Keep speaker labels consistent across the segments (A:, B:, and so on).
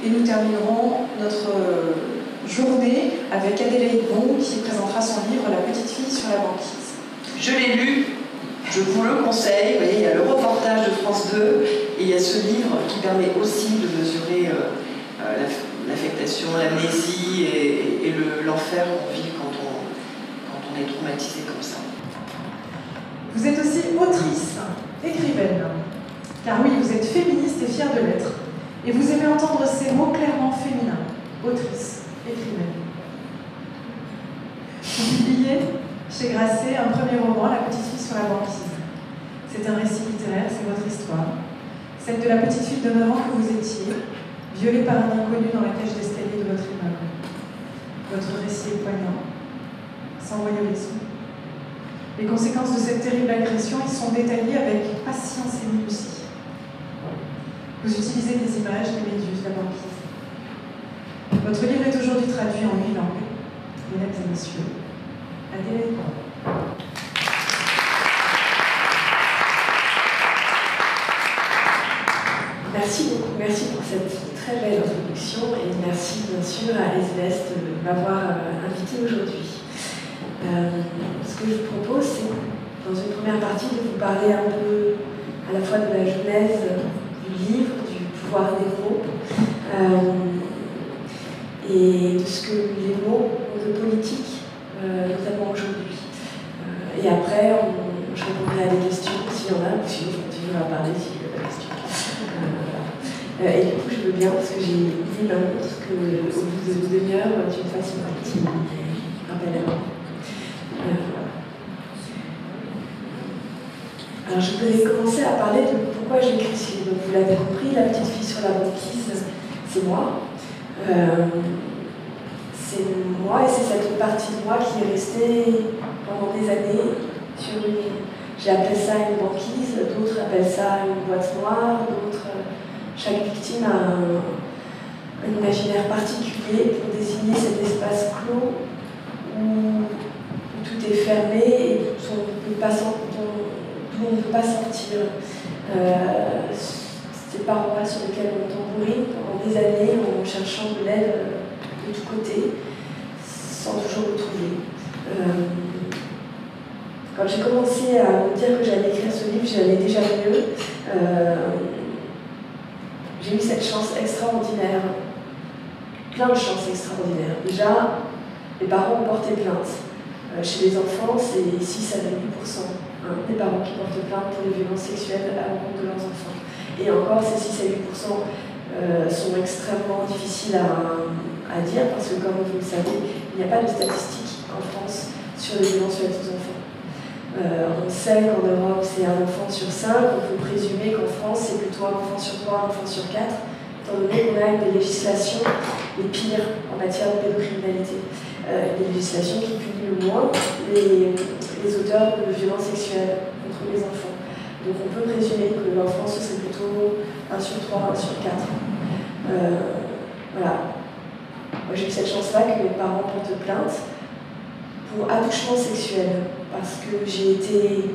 A: et nous terminerons notre journée avec Adélaïde Bon qui présentera son livre La petite fille sur la banquise.
B: Je l'ai lu, je vous le conseille. Vous voyez, il y a le reportage de France 2 et il y a ce livre qui permet aussi de mesurer l'affectation, l'amnésie et l'enfer qu'on vit quand on est traumatisé comme ça.
A: Vous êtes aussi autrice, écrivaine, car oui, vous êtes féministe et fière de l'être. Et vous aimez entendre ces mots clairement féminins. Autrice, écrivaine. Vous publiez chez Grasset un premier roman, La petite fille sur la banquise. C'est un récit littéraire, c'est votre histoire. Celle de la petite fille de 9 ans que vous étiez, violée par un inconnu dans la cage d'escalier de votre immeuble. Votre récit est poignant, sans voyeurisme. Les conséquences de cette terrible agression y sont détaillées avec patience et minutie. Vous utilisez des images, des méduses, la banquise. Votre livre est aujourd'hui traduit en 8 langues. Mesdames et messieurs, Adélaïde Bon.
C: Merci beaucoup, merci pour cette très belle introduction et merci bien sûr à Esvest de m'avoir invité aujourd'hui. Ce que je vous propose, c'est dans une première partie de vous parler un peu à la fois de la genèse du livre, du pouvoir des mots, et de ce que les mots ont de politique, notamment aujourd'hui. Et après, je répondrai à des questions s'il y en a, ou sinon je continuerai à parler s'il y a des questions. Et du coup, je veux bien, parce que j'ai dit l'un qu'au bout de 2 heures, tu me fasses un petit rappel à moi. Alors, je voudrais commencer à parler de pourquoi j'ai écrit ce livre. Vous l'avez compris, La petite fille sur la banquise, c'est moi. C'est moi et c'est cette partie de moi qui est restée pendant des années sur une... J'ai appelé ça une banquise, d'autres appellent ça une boîte noire, d'autres... Chaque victime a un imaginaire particulier pour désigner cet espace clos où tout est fermé et d'où on ne peut pas sortir. Ces parois sur lesquelles on tambourine pendant des années en cherchant de l'aide de tous côtés, sans toujours le trouver. Quand j'ai commencé à me dire que j'allais écrire ce livre, j'allais déjà mieux. J'ai eu cette chance extraordinaire, plein de chances extraordinaires. Déjà, les parents ont porté plainte. Chez les enfants, c'est 6 à 8% des parents qui portent plainte pour les violences sexuelles à l'encontre de leurs enfants. Et encore, ces 6 à 8% sont extrêmement difficiles à dire parce que, comme vous le savez, il n'y a pas de statistiques en France sur les violences faites aux enfants. On sait qu'en Europe, c'est un enfant sur 5. On peut présumer qu'en France, c'est plutôt un enfant sur 3, un enfant sur 4, étant donné qu'on a des législations les pires en matière de pédocriminalité. Des législations qui punissent le moins les auteurs de violences sexuelles contre les enfants. Donc on peut présumer que l'enfant, ce serait plutôt 1 sur 3, 1 sur 4. Voilà. Moi, j'ai eu cette chance-là que mes parents portent plainte pour attouchement sexuel, parce que j'ai été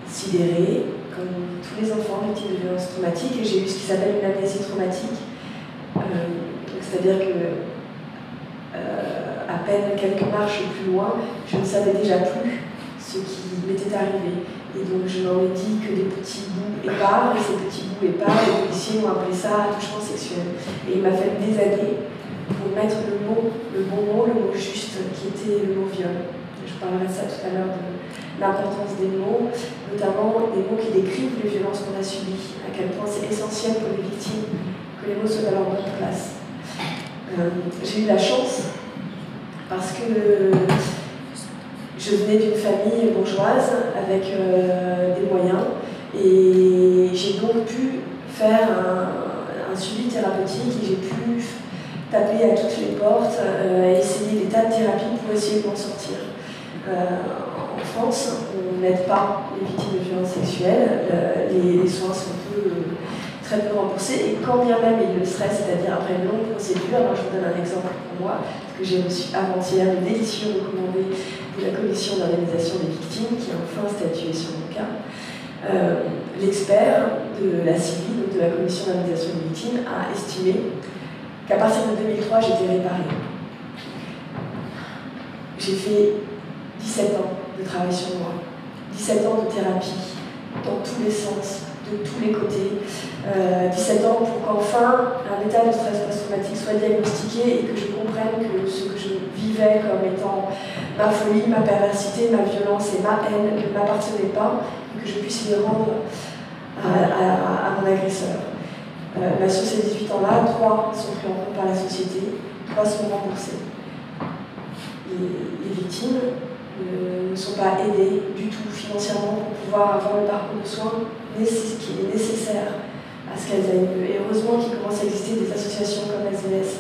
C: sidérée, comme tous les enfants victimes de violences traumatiques, et j'ai eu ce qui s'appelle une amnésie traumatique. C'est-à-dire que à peine quelques marches plus loin, je ne savais déjà plus ce qui m'était arrivé. Et donc je n'en ai dit que des petits bouts épars, et ces petits bouts épars, les policiers ont appelé ça attouchement sexuel. Et il m'a fallu des années pour mettre le bon mot, le mot juste, qui était le mot viol. Je parlerai de ça tout à l'heure, de l'importance des mots, notamment des mots qui décrivent les violences qu'on a subies, à quel point c'est essentiel pour les victimes que les mots soient à leur bonne place. J'ai eu la chance, parce que je venais d'une famille bourgeoise avec des moyens, et j'ai donc pu faire un suivi thérapeutique, et j'ai pu taper à toutes les portes, essayer des tas de thérapies pour essayer de m'en sortir. En France, on n'aide pas les victimes de violences sexuelles, les soins sont très peu remboursés, et quand bien même ils le seraient, c'est-à-dire après une longue procédure, moi je vous donne un exemple pour moi, parce que j'ai reçu avant-hier le délicieux recommandé de la commission d'indemnisation des victimes, qui a enfin statué sur mon cas. L'expert de la CIVI, donc de de la commission d'indemnisation des victimes, a estimé qu'à partir de 2003, j'étais réparée. J'ai fait 17 ans de travail sur moi, 17 ans de thérapie, dans tous les sens, de tous les côtés. 17 ans pour qu'enfin un état de stress post-traumatique soit diagnostiqué et que je comprenne que ce que je vivais comme étant ma folie, ma perversité, ma violence et ma haine ne m'appartenaient pas et que je puisse les rendre à mon agresseur. Sur ces 18 ans-là, 3 sont pris en compte par la société, 3 sont remboursés. Les victimes ne sont pas aidées du tout financièrement pour pouvoir avoir le parcours de soins qui est nécessaire à ce qu'elles aillent mieux. Et heureusement qu'il commence à exister des associations comme SOS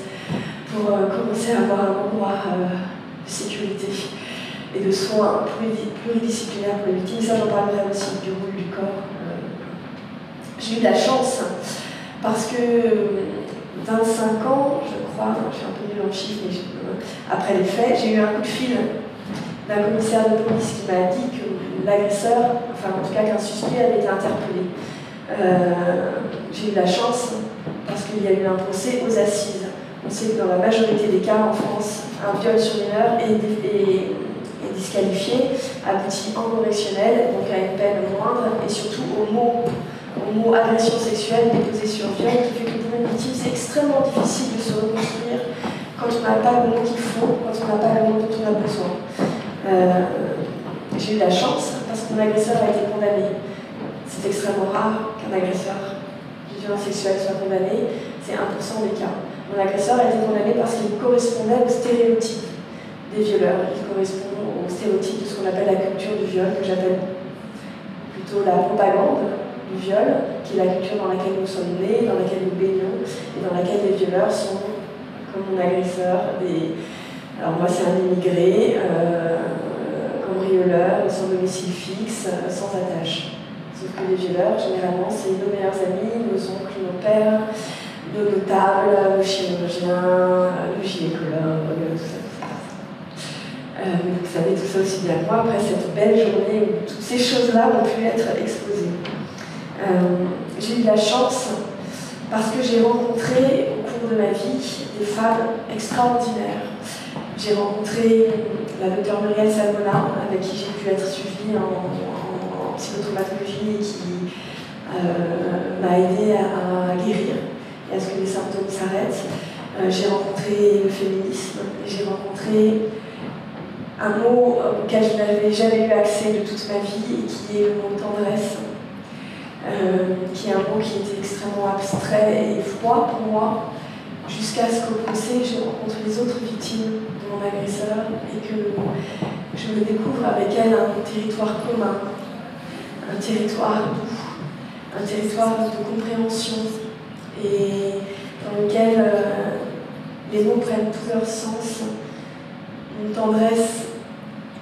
C: pour commencer à avoir un endroit de sécurité et de soins pluridisciplinaires pour les victimes. Ça, j'en parlerai aussi du rôle du corps. J'ai eu de la chance parce que 25 ans, je crois, je suis un peu nulle en chiffres, mais après les faits, j'ai eu un coup de fil d'un commissaire de police qui m'a dit que l'agresseur, enfin en tout cas qu'un suspect avait été interpellé. J'ai eu de la chance parce qu'il y a eu un procès aux assises. On sait que dans la majorité des cas en France, un viol sur mineur est disqualifié, aboutit en correctionnel, donc à une peine moindre, et surtout au mot agression sexuelle déposé sur viol, qui fait que pour une victime, c'est extrêmement difficile de se reconstruire quand on n'a pas le mot qu'il faut, quand on n'a pas le mot dont on a besoin. J'ai eu la chance parce que mon agresseur a été condamné. C'est extrêmement rare qu'un agresseur de violence sexuelle soit condamné, c'est 1% des cas. Mon agresseur a été condamné parce qu'il correspondait au stéréotype des violeurs. Il correspond au stéréotype de ce qu'on appelle la culture du viol, que j'appelle plutôt la propagande du viol, qui est la culture dans laquelle nous sommes nés, dans laquelle nous baignons, et dans laquelle les violeurs sont, comme mon agresseur, alors moi c'est un immigré, cambrioleur, sans domicile fixe, sans attache. Sauf que les violeurs, généralement, c'est nos meilleurs amis, nos oncles, nos pères, nos notables, nos chirurgiens, nos gynécologues, tout ça. Vous savez tout ça aussi bien que moi, après cette belle journée où toutes ces choses-là ont pu être exposées. J'ai eu de la chance parce que j'ai rencontré au cours de ma vie des femmes extraordinaires. J'ai rencontré la docteure Muriel Salmona, avec qui j'ai pu être suivie en psychotraumatologie et qui m'a aidée à guérir et à ce que les symptômes s'arrêtent. J'ai rencontré le féminisme, j'ai rencontré un mot auquel je n'avais jamais eu accès de toute ma vie et qui est le mot tendresse. Qui est un mot qui était extrêmement abstrait et froid pour moi, jusqu'à ce qu'au procès, je rencontre les autres victimes de mon agresseur et que je me découvre avec elles un territoire commun, un territoire doux, un territoire de compréhension et dans lequel les mots prennent tout leur sens, une tendresse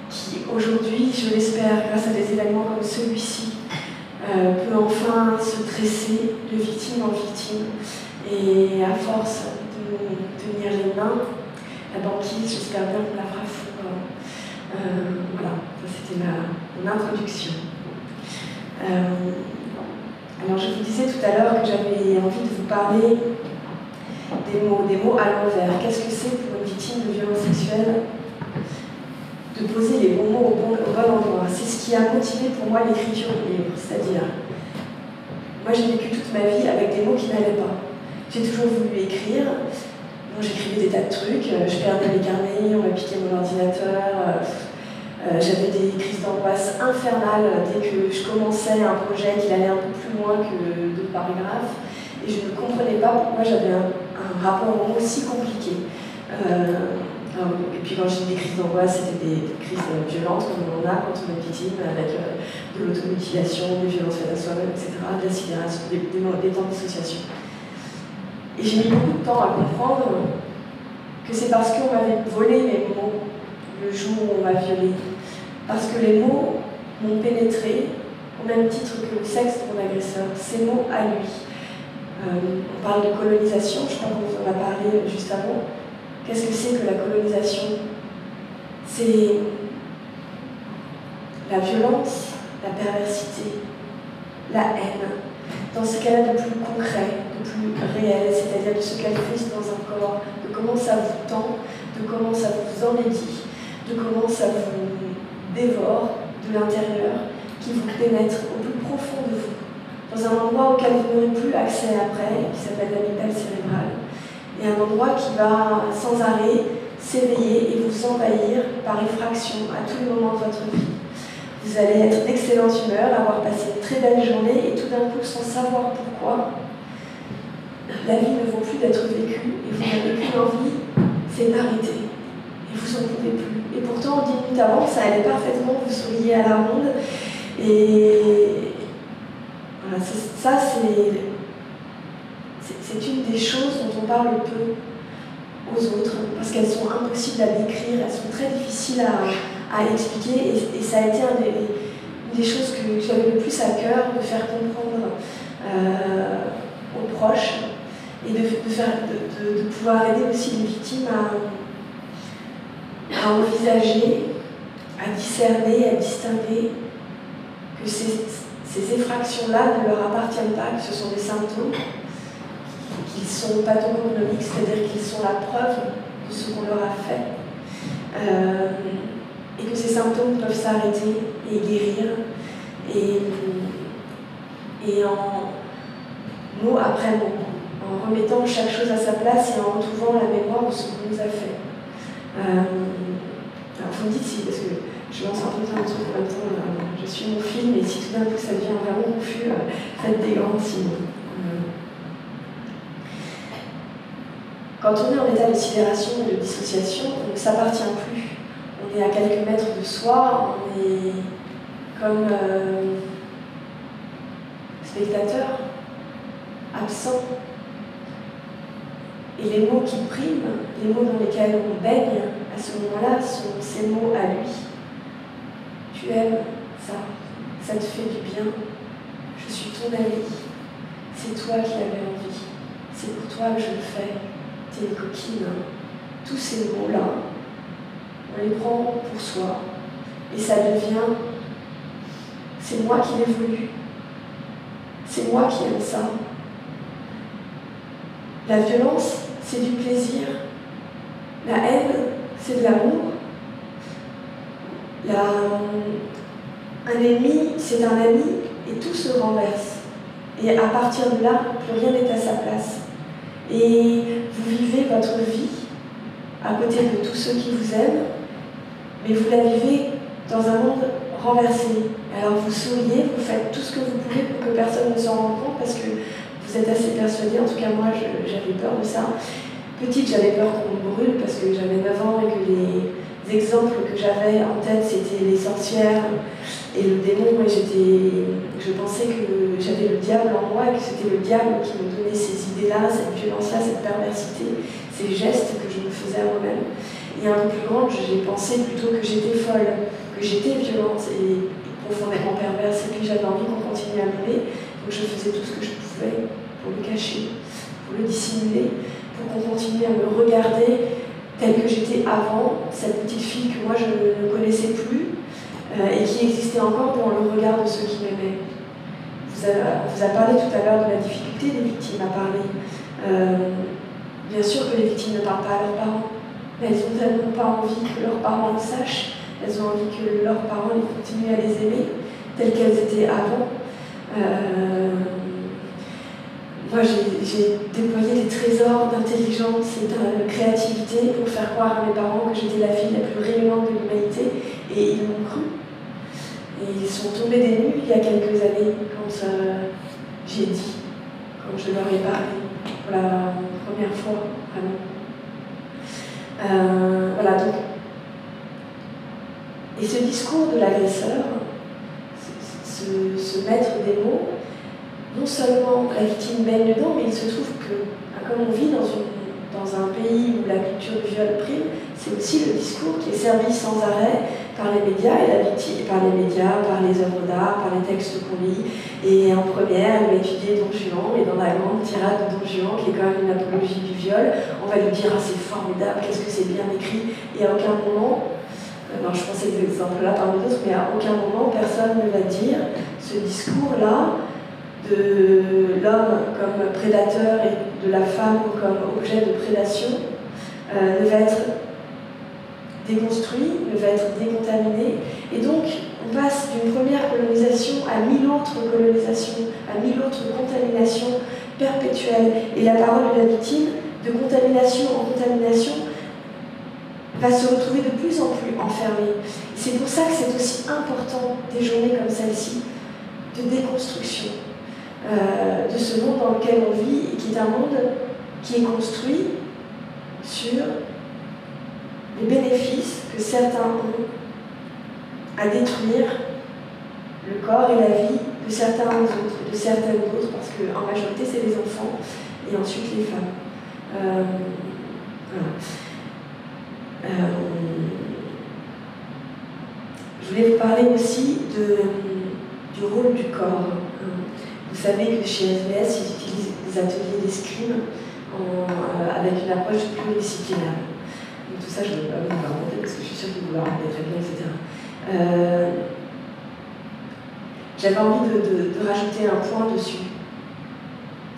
C: qui aujourd'hui, je l'espère, grâce à des événements comme celui-ci, peut enfin se tresser de victime en victime et à force de nous tenir les mains, la banquise, j'espère bien qu'on la fera fondre. Voilà, ça c'était mon introduction. Alors je vous disais tout à l'heure que j'avais envie de vous parler des mots à l'envers. Qu'est-ce que c'est pour une victime de violence sexuelle de poser les bons mots au bon endroit? C'est ce qui a motivé pour moi l'écriture du livre. C'est-à-dire, moi j'ai vécu toute ma vie avec des mots qui n'allaient pas. J'ai toujours voulu écrire. Bon, j'écrivais des tas de trucs, je perdais mes carnets, on m'a piqué mon ordinateur, j'avais des crises d'angoisse infernales dès que je commençais un projet qui allait un peu plus loin que 2 paragraphes. Et je ne comprenais pas pourquoi j'avais un rapport au mot si compliqué. Et puis quand j'ai dit des crises d'angoisse, c'était des crises violentes comme on a quand on est victime, avec de l'automutilation, des violences faites à soi-même, etc., de la sidération, des temps d'association. Et j'ai mis beaucoup de temps à comprendre que c'est parce qu'on m'avait volé mes mots le jour où on m'a violée. Parce que les mots m'ont pénétré au même titre que le sexe de mon agresseur, ces mots à lui. On parle de colonisation, je crois qu'on vous en a parlé juste avant. Qu'est-ce que c'est que la colonisation? C'est la violence, la perversité, la haine, dans ce qu'elle a de plus concret, de plus réel, c'est-à-dire de ce qu'elle fait dans un corps, de comment ça vous tend, de comment ça vous enlaidit, de comment ça vous dévore de l'intérieur, qui vous pénètre au plus profond de vous, dans un endroit auquel vous n'aurez plus accès après, qui s'appelle l'amygdale cérébrale, et un endroit qui va sans arrêt s'éveiller et vous envahir par effraction à tous les moments de votre vie. Vous allez être d'excellente humeur, avoir passé une très belle journée, et tout d'un coup, sans savoir pourquoi, la vie ne vaut plus d'être vécue, et vous n'avez qu'une envie, c'est d'arrêter. Et vous n'en pouvez plus. Et pourtant, 10 minutes avant, ça allait parfaitement, vous souriez à la ronde. Et voilà, ça, c'est une des choses dont on parle peu aux autres, parce qu'elles sont impossibles à décrire, elles sont très difficiles à expliquer, et ça a été une des choses que j'avais le plus à cœur, de faire comprendre aux proches, et de pouvoir aider aussi les victimes à envisager, à discerner, à distinguer que ces effractions-là ne leur appartiennent pas, que ce sont des symptômes, qu'ils sont pathognomoniques, c'est-à-dire qu'ils sont la preuve de ce qu'on leur a fait, et que ces symptômes peuvent s'arrêter et guérir, et en mot après mot, en remettant chaque chose à sa place et en retrouvant la mémoire de ce qu'on nous a fait. Alors vous me dites si, parce que je lance un peu plein de trucs en même temps, je suis mon film, et si tout d'un coup ça devient vraiment confus, faites des grands signes. Quand on est en état de sidération et de dissociation, on ne s'appartient plus. On est à quelques mètres de soi, on est comme spectateur, absent. Et les mots qui priment, les mots dans lesquels on baigne, à ce moment-là, sont ces mots à lui. Tu aimes ça, ça te fait du bien, je suis ton ami, c'est toi qui avais envie, c'est pour toi que je le fais, t'es une coquine. Tous ces mots-là, on les prend pour soi, et ça devient, c'est moi qui l'ai voulu, c'est moi qui aime ça. La violence, c'est du plaisir. La haine, c'est de l'amour. Un ennemi, c'est un ami, et tout se renverse. Et à partir de là, plus rien n'est à sa place. Et vous vivez votre vie à côté de tous ceux qui vous aiment, mais vous la vivez dans un monde renversé. Alors vous souriez, vous faites tout ce que vous pouvez pour que personne ne s'en rende compte, parce que vous êtes assez persuadés, en tout cas moi j'avais peur de ça. Petite, j'avais peur qu'on me brûle parce que j'avais 9 ans et que les exemples que j'avais en tête c'était les sorcières et le démon, et je pensais que j'avais le diable en moi et que c'était le diable qui me donnait ces idées-là, cette violence-là, cette perversité, ces gestes que je me faisais à moi-même. Et un peu plus grande, j'ai pensé plutôt que j'étais folle, que j'étais violente et profondément perverse, et puis j'avais envie qu'on continue à m'aimer, donc je faisais tout ce que je pouvais pour le cacher, pour le dissimuler, pour qu'on continue à me regarder telle que j'étais avant, cette petite fille que moi je ne connaissais plus et qui existait encore dans le regard de ceux qui m'aimaient. On vous a parlé tout à l'heure de la difficulté des victimes à parler. Bien sûr que les victimes ne parlent pas à leurs parents, mais elles n'ont tellement pas envie que leurs parents le sachent, elles ont envie que leurs parents continuent à les aimer telles qu'elles étaient avant. Moi, j'ai déployé des trésors d'intelligence et de créativité pour faire croire à mes parents que j'étais la fille la plus rayonnante de l'humanité, et ils m'ont cru. Et ils sont tombés des nues il y a quelques années quand j'ai dit, quand je leur ai parlé pour la première fois, vraiment. Voilà, donc. Et ce discours de l'agresseur, ce maître des mots, non seulement la victime baigne dedans, mais il se trouve que, comme on vit dans un pays où la culture du viol prime, c'est aussi le discours qui est servi sans arrêt par les médias, et la victime par les médias, par les œuvres d'art, par les textes qu'on lit. Et en première, elle va étudier Don Juan, et dans la grande tirade de Don Juan, qui est quand même une apologie du viol, on va lui dire « Ah, c'est formidable, qu'est-ce que c'est bien écrit ?» Et à aucun moment, je pensais des exemples là parmi d'autres, mais à aucun moment, personne ne va dire ce discours-là de l'homme comme prédateur et de la femme comme objet de prédation ne va être déconstruit, ne va être décontaminé. Et donc, on passe d'une première colonisation à 1000 autres colonisations, à 1000 autres contaminations perpétuelles. Et la parole de la victime, de contamination en contamination, va se retrouver de plus en plus enfermée. C'est pour ça que c'est aussi important, des journées comme celle-ci, de déconstruction de ce monde dans lequel on vit et qui est un monde qui est construit sur les bénéfices que certains ont à détruire le corps et la vie de certains autres, de certaines autres, parce qu'en majorité c'est les enfants et ensuite les femmes. Voilà. Je voulais vous parler aussi du rôle du corps. Vous savez que chez SBS, ils utilisent des ateliers d'escrime avec une approche pluridisciplinaire. Donc tout ça, je ne vais pas vous le raconter parce que je suis sûre que vous le racontez très bien, etc. J'avais envie de rajouter un point dessus.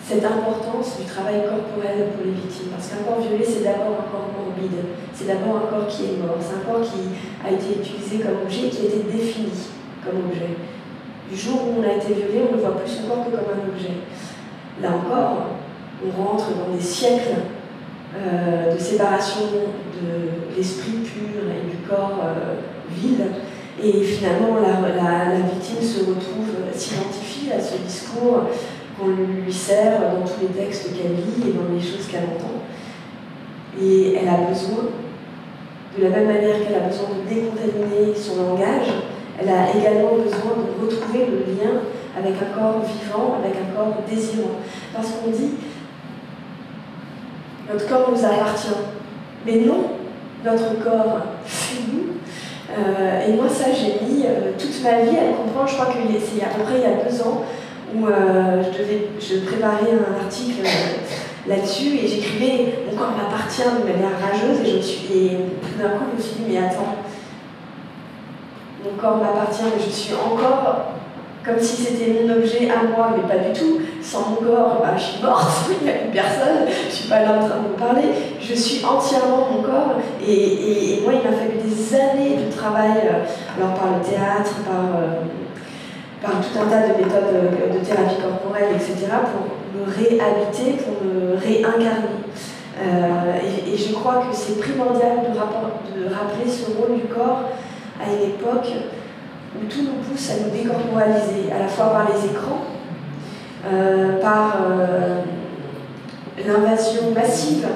C: Cette importance du travail corporel pour les victimes. Parce qu'un corps violé, c'est d'abord un corps morbide. C'est d'abord un corps qui est mort. C'est un corps qui a été utilisé comme objet et qui a été défini comme objet. Du jour où on a été violé, on ne voit plus son corps que comme un objet. Là encore, on rentre dans des siècles de séparation de l'esprit pur et du corps vide. Et finalement, la victime se retrouve, s'identifie à ce discours qu'on lui sert dans tous les textes qu'elle lit et dans les choses qu'elle entend. Et elle a besoin, de la même manière qu'elle a besoin de décontaminer son langage, elle a également besoin de retrouver le lien avec un corps vivant, avec un corps désirant. Parce qu'on dit, notre corps nous appartient. Mais non, notre corps fuit nous. Et moi, ça, j'ai mis toute ma vie à le comprendre. Je crois que c'est à peu près il y a 2 ans, où je préparais un article là-dessus et j'écrivais « Mon corps m'appartient » de manière rageuse et tout d'un coup je me suis dit « Mais attends, mon corps m'appartient mais je suis encore comme si c'était mon objet à moi, mais pas du tout. Sans mon corps, je suis morte, il n'y a plus personne, je ne suis pas là en train de vous parler. Je suis entièrement mon corps et moi il m'a fallu des années de travail, alors par le théâtre, par tout un tas de méthodes de thérapie corporelle, etc., pour me réhabiter, pour me réincarner. Et je crois que c'est primordial de rappeler ce rôle du corps à une époque où tout nous pousse à nous décorporaliser, à la fois par les écrans, par l'invasion massive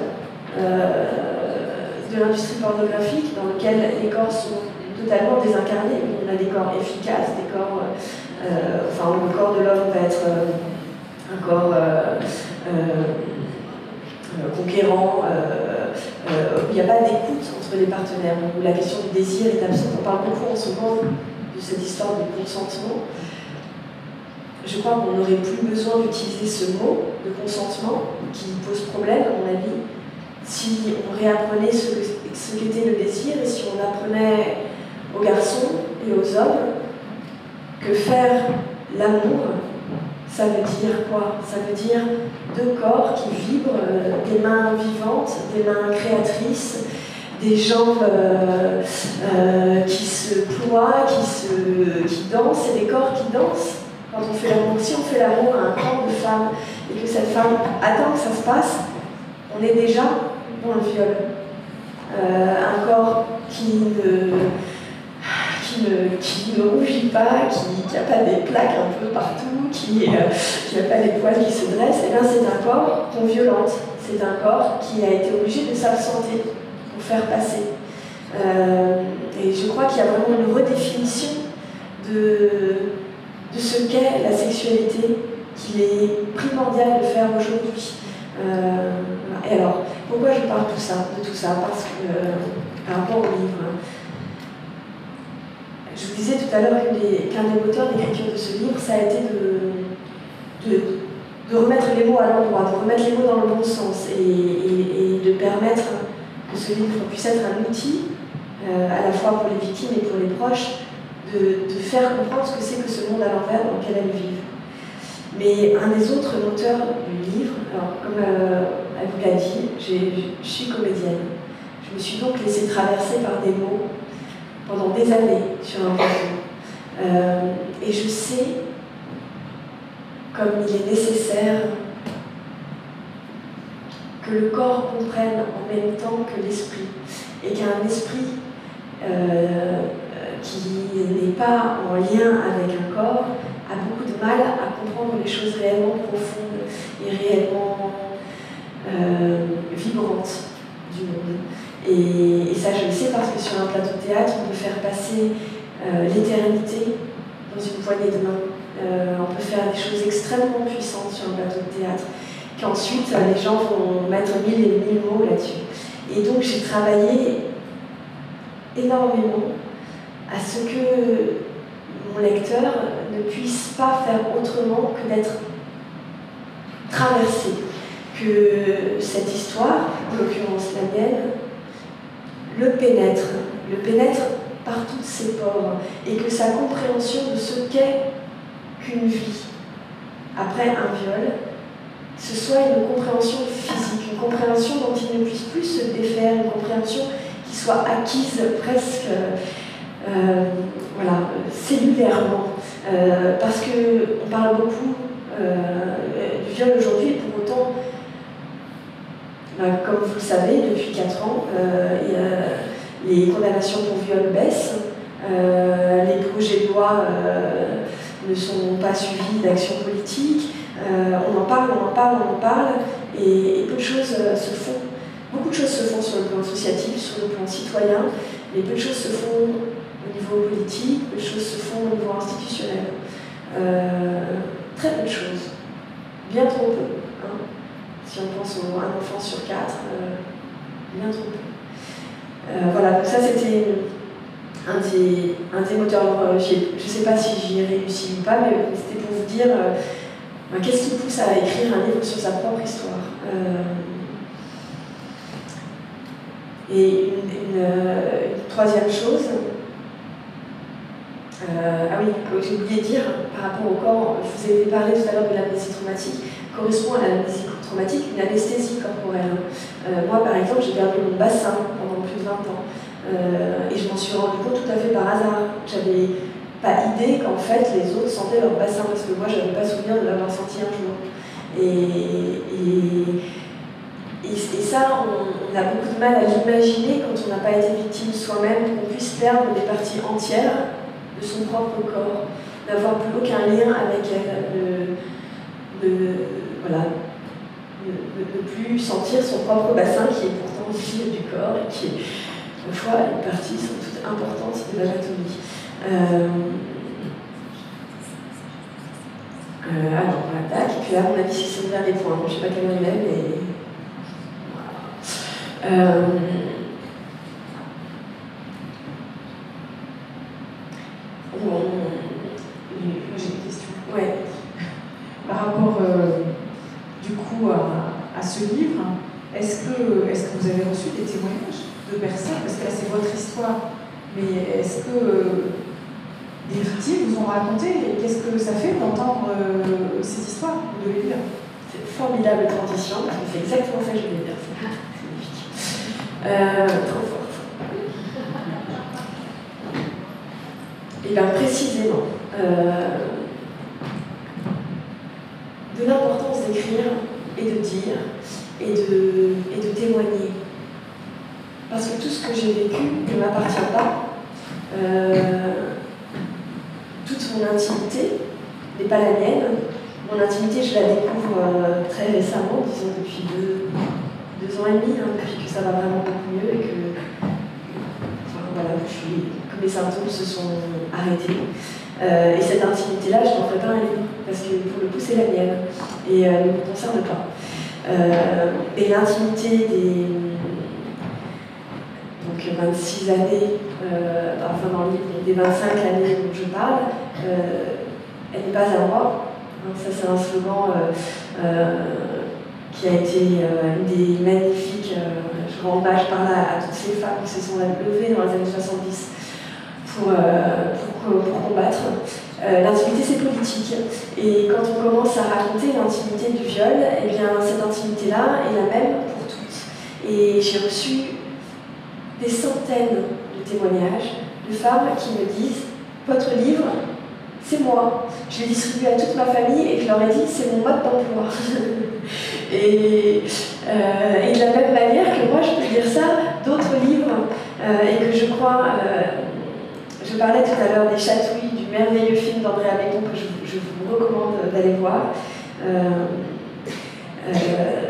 C: de l'industrie pornographique, dans laquelle les corps sont totalement désincarnés. On a des corps efficaces, des corps... où le corps de l'homme va être un corps conquérant, où il n'y a pas d'écoute entre les partenaires, où la question du désir est absente. On parle beaucoup en ce moment de cette histoire du consentement. Je crois qu'on n'aurait plus besoin d'utiliser ce mot de consentement qui pose problème, à mon avis, si on réapprenait ce qu'était le désir et si on apprenait aux garçons et aux hommes que faire l'amour, ça veut dire quoi? Ça veut dire 2 corps qui vibrent, des mains vivantes, des mains créatrices, des jambes qui se ploient, qui dansent, et des corps qui dansent. Quand on fait l'amour, si on fait l'amour à un corps de femme et que cette femme attend que ça se passe, on est déjà dans le viol. Un corps qui ne rougit pas, qui n'a pas des plaques un peu partout, qui n'a pas les poils qui se dressent, et bien c'est un corps qu'on violente. C'est un corps qui a été obligé de s'absenter pour faire passer. Et je crois qu'il y a vraiment une redéfinition de ce qu'est la sexualité, qu'il est primordial de faire aujourd'hui. Et alors, pourquoi je parle de tout ça? Parce que, par rapport au livre, je vous disais tout à l'heure qu'un des moteurs d'écriture de ce livre, ça a été de remettre les mots à l'endroit, de remettre les mots dans le bon sens et de permettre que ce livre puisse être un outil, à la fois pour les victimes et pour les proches, de faire comprendre ce que c'est que ce monde à l'envers dans lequel elles vivent. Mais un des autres moteurs du livre, alors comme elle vous l'a dit, je suis comédienne. Je me suis donc laissée traverser par des mots pendant des années sur un plateau. Et je sais, comme il est nécessaire que le corps comprenne en même temps que l'esprit, et qu'un esprit qui n'est pas en lien avec un corps a beaucoup de mal à comprendre les choses réellement profondes et réellement vibrantes du monde. Et ça, je le sais parce que sur un plateau de théâtre, on peut faire passer l'éternité dans une poignée de main. On peut faire des choses extrêmement puissantes sur un plateau de théâtre, qu'ensuite les gens vont mettre 1000 et 1000 mots là-dessus. Et donc j'ai travaillé énormément à ce que mon lecteur ne puisse pas faire autrement que d'être traversé, que cette histoire, en l'occurrence la mienne, le pénètre par toutes ses pores, et que sa compréhension de ce qu'est qu'une vie après un viol, ce soit une compréhension physique, une compréhension dont il ne puisse plus se défaire, une compréhension qui soit acquise presque cellulairement. Parce qu'on parle beaucoup du viol aujourd'hui, et pour autant, comme vous le savez, depuis 4 ans, les condamnations pour viol baissent, les projets de loi ne sont pas suivis d'actions politiques, on en parle, et peu de choses se font. Beaucoup de choses se font sur le plan associatif, sur le plan citoyen, mais peu de choses se font au niveau politique, peu de choses se font au niveau institutionnel. Très peu de choses, bien trop peu. Hein. Si on pense à un enfant sur 4, bien trop peu. Voilà, donc ça c'était un des moteurs. Alors, je ne sais pas si j'y ai réussi ou pas, mais c'était pour vous dire qu'est-ce qui pousse à écrire un livre sur sa propre histoire. Et une troisième chose, j'ai oublié de dire par rapport au corps, je vous ai parlé tout à l'heure de l'amnésie traumatique, correspond à l'amnésie traumatique une anesthésie corporelle. Moi par exemple, j'ai perdu mon bassin pendant plus de 20 ans et je m'en suis rendu compte tout à fait par hasard. J'avais pas idée qu'en fait les autres sentaient leur bassin, parce que moi j'avais pas souvenir de l'avoir senti un jour. Et ça, on a beaucoup de mal à l'imaginer quand on n'a pas été victime soi-même, qu'on puisse perdre des parties entières de son propre corps, n'avoir plus aucun lien avec elle, ne plus sentir son propre bassin qui est pourtant aussi du corps et qui est parfois une partie sans doute importante de l'anatomie. Alors voilà, tac, et puis là, à mon avis, c'est le dernier point. Je ne sais pas quelle heure il est, mais.
A: J'ai une question.
C: Ouais.
A: Par rapport du coup à ce livre, est-ce que vous avez reçu des témoignages de personnes, parce que là c'est votre histoire, mais est-ce que des victimes vous ont raconté et qu'est-ce que ça fait d'entendre ces histoires, de les lire?
C: C'est une formidable transition, parce que c'est exactement ça que je voulais dire. C'est magnifique. Trop fort. Et bien précisément, de l'importance d'écrire et de dire et de témoigner. Parce que tout ce que j'ai vécu ne m'appartient pas. Toute mon intimité n'est pas la mienne. Mon intimité, je la découvre très récemment, disons depuis 2 ans et demi, depuis que ça va vraiment beaucoup mieux et que que mes symptômes se sont arrêtés. Et cette intimité-là, je n'en ferai pas un livre, parce que pour le coup, c'est la mienne et elle ne me concerne pas. Et l'intimité donc 26 années, enfin dans le livre, des 25 années dont je parle, elle n'est pas à moi. Ça, c'est un slogan qui a été une des magnifiques. Je rends hommage par là à toutes ces femmes qui se sont levées dans les années 70 pour combattre. L'intimité, c'est politique. Et quand on commence à raconter l'intimité du viol, eh bien, cette intimité-là est la même pour toutes. Et j'ai reçu des centaines de témoignages de femmes qui me disent « Votre livre, c'est moi. Je l'ai distribué à toute ma famille et je leur ai dit « C'est mon mode d'emploi. » Et de la même manière que moi, je peux dire ça d'autres livres et que je crois... je parlais tout à l'heure des Chatouilles, du merveilleux film d'Andrea Bégon que je vous recommande d'aller voir.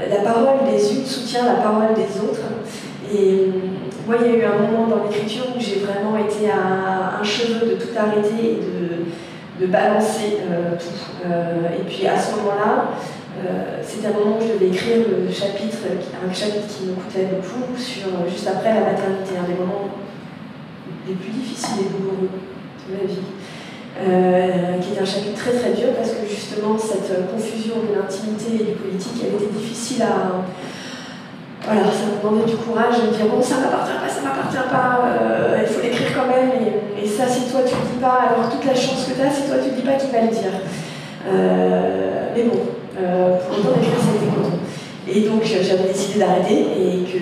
C: La parole des unes soutient la parole des autres. Et moi, il y a eu un moment dans l'écriture où j'ai vraiment été à un cheveu de tout arrêter et de balancer tout. Et puis à ce moment-là, c'était un moment où je devais écrire un chapitre qui me coûtait beaucoup, juste après la maternité, un des moments les plus difficiles et douloureux de ma vie, qui était un chapitre très très dur parce que justement cette confusion de l'intimité et du politique, elle était difficile à... Voilà, ça me demandait du courage de me dire bon, ça m'appartient pas, il faut l'écrire quand même, et ça, si toi tu le dis pas, alors toute la chance que tu as, si toi tu le dis pas, qui va le dire. Mais bon, pour autant d'écrire, c'était content. Et donc j'avais décidé d'arrêter et que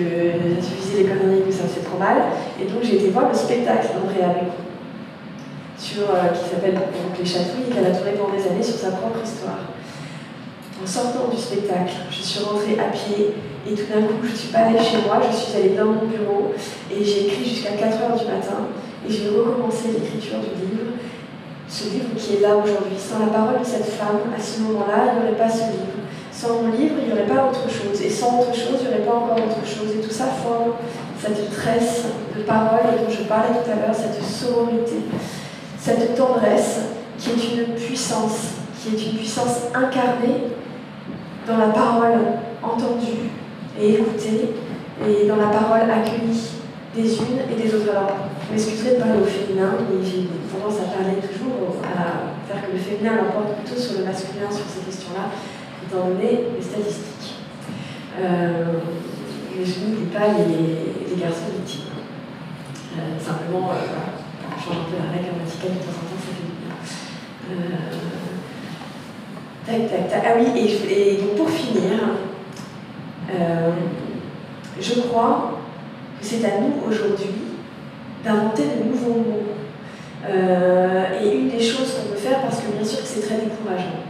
C: ça suffisait les conneries, que ça me fait trop mal. Et donc j'ai été voir le spectacle d'Andrea Bégon, qui s'appelle donc Les Chatouilles, et qu'elle a tourné pendant des années sur sa propre histoire. En sortant du spectacle, je suis rentrée à pied et tout d'un coup, je ne suis pas allée chez moi, je suis allée dans mon bureau et j'ai écrit jusqu'à 4 h du matin et j'ai recommencé l'écriture du livre. Ce livre qui est là aujourd'hui. Sans la parole de cette femme, à ce moment-là, il n'y aurait pas ce livre. Sans mon livre, il n'y aurait pas autre chose. Et sans autre chose, il n'y aurait pas encore autre chose. Et tout ça forme cette tresse de paroles dont je parlais tout à l'heure, cette sororité, cette tendresse qui est une puissance incarnée dans la parole entendue et écoutée, et dans la parole accueillie des unes et des autres. Alors, je m'excuserai de parler au féminin, mais j'ai tendance à parler toujours, à faire que le féminin l'emporte plutôt sur le masculin sur ces questions-là, étant donné les statistiques. Mais je n'oublie pas les garçons victimes. Simplement, voilà, on change un peu la règle grammaticale de temps en temps, ça fait du bien. Ah oui, et donc pour finir, je crois que c'est à nous aujourd'hui d'inventer de nouveaux mots. Et une des choses qu'on peut faire, parce que bien sûr que c'est très décourageant.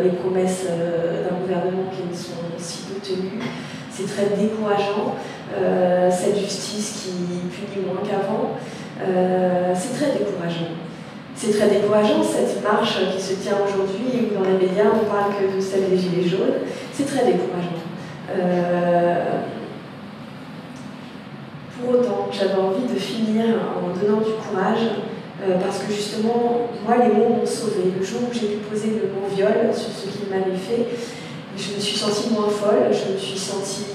C: Les promesses d'un gouvernement qui ne sont si peu tenues, c'est très décourageant. Cette justice qui punit moins qu'avant, c'est très décourageant. C'est très décourageant, cette marche qui se tient aujourd'hui, où dans les médias on parle que de celle des Gilets jaunes, c'est très décourageant. Pour autant, j'avais envie de finir en donnant du courage, parce que justement, moi les mots m'ont sauvée. Le jour où j'ai pu poser le mot viol sur ce qu'il m'avait fait, je me suis sentie moins folle, je me suis sentie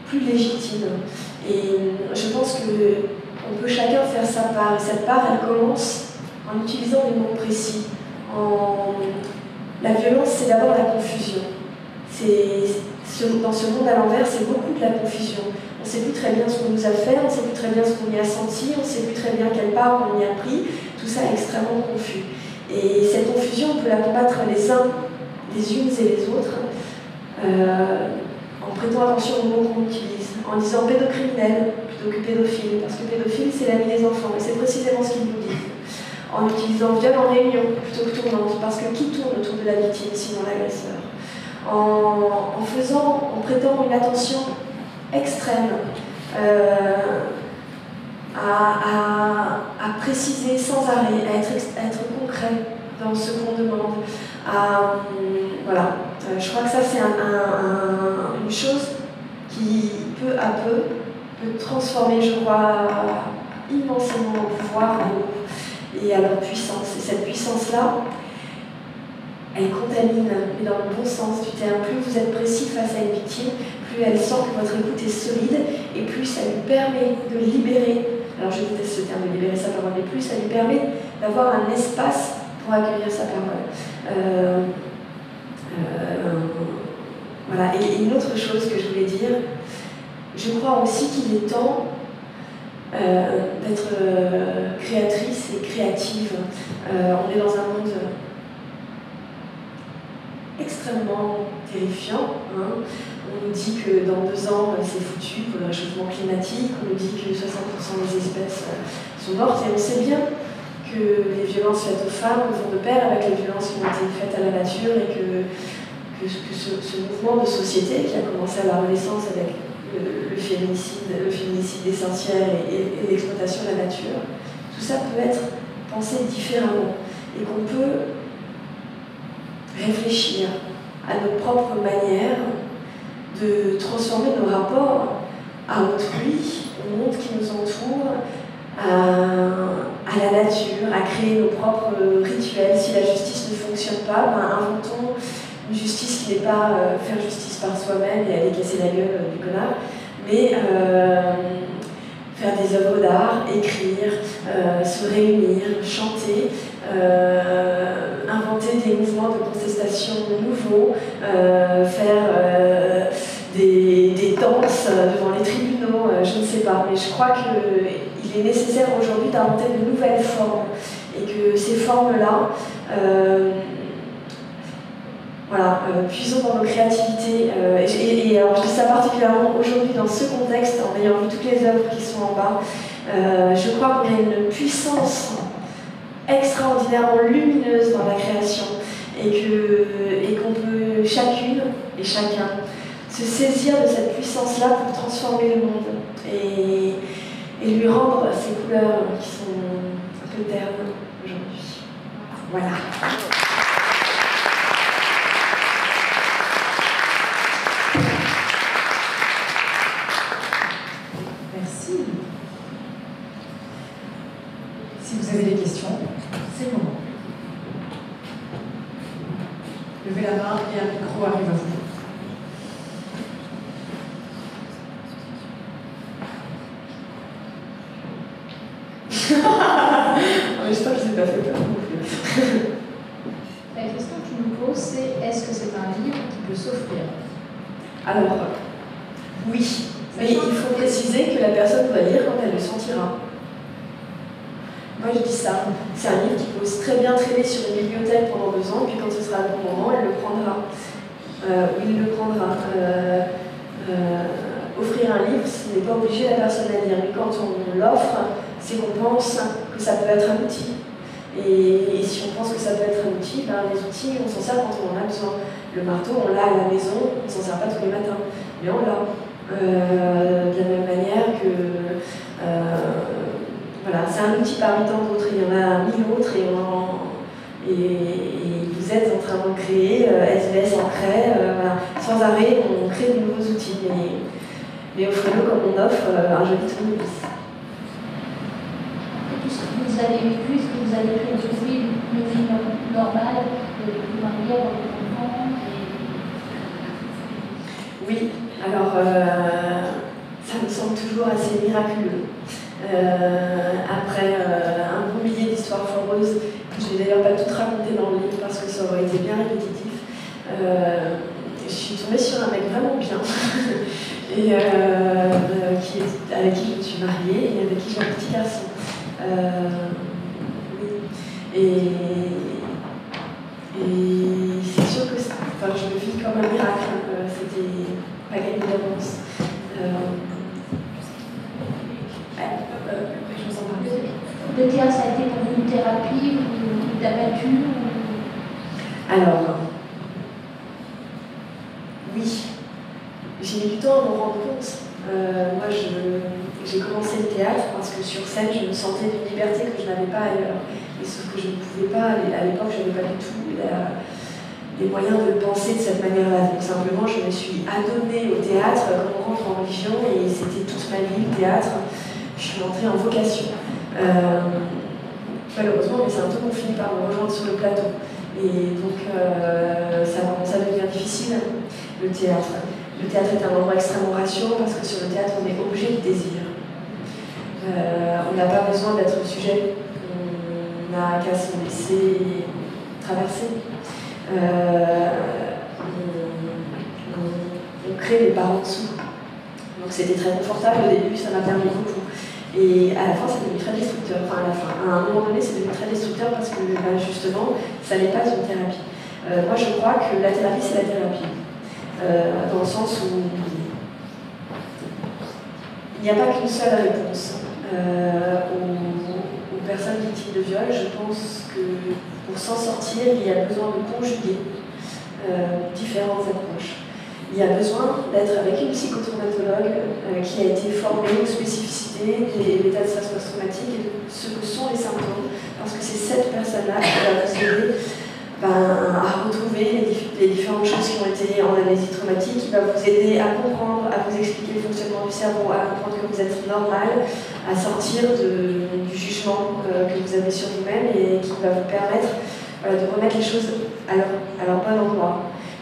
C: plus légitime. Et je pense qu'on peut chacun faire sa part. Et cette part, elle commence en utilisant des mots précis. La violence, c'est d'abord la confusion. Dans ce monde à l'envers, c'est beaucoup de la confusion. On ne sait plus très bien ce qu'on nous a fait, on ne sait plus très bien ce qu'on y a senti, on ne sait plus très bien quelle part on y a pris. Tout ça est extrêmement confus. Et cette confusion, on peut la combattre les uns, les unes et les autres, en prêtant attention aux mots qu'on utilise, en disant pédocriminel plutôt que pédophile, parce que pédophile, c'est l'ami des enfants, et c'est précisément ce qu'ils nous disent. En utilisant viol en réunion plutôt que tournante, parce que qui tourne autour de la victime sinon l'agresseur. En prêtant une attention extrême à préciser sans arrêt, à être concret dans ce qu'on demande. Voilà. Je crois que ça c'est une chose qui peu à peu peut transformer, je crois, immensément au pouvoir et à leur puissance. Et cette puissance-là, elle contamine, mais dans le bon sens du terme. Plus vous êtes précis face à une victime, plus elle sent que votre écoute est solide, et plus ça lui permet de libérer, alors je déteste ce terme de libérer sa parole, mais plus ça lui permet d'avoir un espace pour accueillir sa parole. Voilà. Et une autre chose que je voulais dire, je crois aussi qu'il est temps d'être créatrice et créative. On est dans un monde extrêmement terrifiant. Hein. On nous dit que dans 2 ans, c'est foutu pour le réchauffement climatique. On nous dit que 60% des espèces sont mortes. Et on sait bien que les violences faites aux femmes vont de pair avec les violences qui ont été faites à la nature et que ce mouvement de société qui a commencé à la Renaissance avec le féminicide essentiel et l'exploitation de la nature, tout ça peut être pensé différemment et qu'on peut réfléchir à notre propre manière de transformer nos rapports à autrui, au monde qui nous entoure, à la nature, à créer nos propres rituels. Si la justice ne fonctionne pas, inventons une justice qui n'est pas faire justice par soi-même et aller casser la gueule du connard, mais faire des œuvres d'art, écrire, se réunir, chanter, inventer des mouvements de contestation nouveaux, faire des danses devant les tribunaux, je ne sais pas, mais je crois qu'il est nécessaire aujourd'hui d'inventer de nouvelles formes et que ces formes-là, puisons dans nos créativités. Et alors, je dis ça particulièrement aujourd'hui dans ce contexte, en ayant vu toutes les œuvres qui sont en bas. Je crois qu'on a une puissance extraordinairement lumineuse dans la création et qu'on peut chacune et chacun se saisir de cette puissance-là pour transformer le monde et lui rendre ces couleurs qui sont un peu ternes aujourd'hui. Voilà.
A: Merci. Si vous avez des questions, c'est le moment. Levez la main et un micro arrive à vous.
C: J'espère que je n'ai pas fait peur.
D: La question que tu nous poses, c'est est-ce que c'est un livre qui peut s'offrir?
C: Alors, oui. Mais il faut préciser que la personne va lire quand elle le sentira. Moi je dis ça. C'est un livre qui peut très bien traîner sur une bibliothèque pendant 2 ans, puis quand ce sera le bon moment, elle le prendra. Il le prendra. Offrir un livre, ce n'est pas obliger la personne à lire. Mais quand on l'offre, c'est qu'on pense que ça peut être un outil. Et si on pense que ça peut être un outil, les outils, on s'en sert quand on en a besoin. Le marteau, on l'a à la maison, on ne s'en sert pas tous les matins. Mais on l'a. De la même manière que c'est un outil parmi tant d'autres, il y en a 1000 autres et vous êtes en train de créer, SBS en crée, sans arrêt on crée de nouveaux outils, mais offrez-le comme on offre un joli tournevis.
D: Tout ce que vous avez vécu, est-ce que vous avez pu retrouver une vie normale, de mariage, avec enfants
C: Oui. Alors, ça me semble toujours assez miraculeux. Après un bon millier d'histoires foireuses, que je n'ai d'ailleurs pas toutes racontées dans le livre parce que ça aurait été bien répétitif, je suis tombée sur un mec vraiment bien, et, avec qui je me suis mariée et avec qui j'ai un petit garçon. Et c'est sûr que je le vis comme un miracle. C'était pas gagné d'avance. Je vous en parle.
D: Le théâtre, ça a été pour vous une thérapie ou d'abattu
C: Alors, oui. J'ai mis du temps à m'en rendre compte. Moi, j'ai commencé le théâtre parce que sur scène, je me sentais d'une liberté que je n'avais pas ailleurs. Et sauf que je ne pouvais pas, à l'époque, je n'avais pas du tout les moyens de penser de cette manière-là. Donc simplement, je me suis adonnée au théâtre comme on rentre en religion et c'était toute ma vie, le théâtre. Je suis entrée en vocation. Malheureusement, mes symptômes ont fini par me rejoindre sur le plateau. Et donc, ça a commencé à devenir difficile, le théâtre. Le théâtre est un endroit extrêmement rassurant parce que sur le théâtre, on est objet de désir. On n'a pas besoin d'être sujet, on n'a qu'à se laisser traverser. On crée les pas en dessous. Donc c'était très confortable au début, ça m'a permis beaucoup. Et à la fin, c'est devenu très destructeur. Enfin, à la fin, à un moment donné, c'est devenu très destructeur parce que justement, ça n'est pas une thérapie. Moi, je crois que la thérapie, c'est la thérapie. Dans le sens où il n'y a pas qu'une seule réponse aux personnes victimes de viol. Je pense que pour s'en sortir, il y a besoin de conjuguer différentes approches. Il y a besoin d'être avec une psychotraumatologue qui a été formée aux spécificités de l'état de stress post-traumatique et de ce que sont les symptômes, parce que c'est cette personne-là qui va vous aider à retrouver les différentes choses qui ont été en amnésie traumatique, qui va vous aider à comprendre, à vous expliquer le fonctionnement du cerveau, à comprendre que vous êtes normal, à sortir du jugement que vous avez sur vous-même et qui va vous permettre de remettre les choses à leur bon endroit.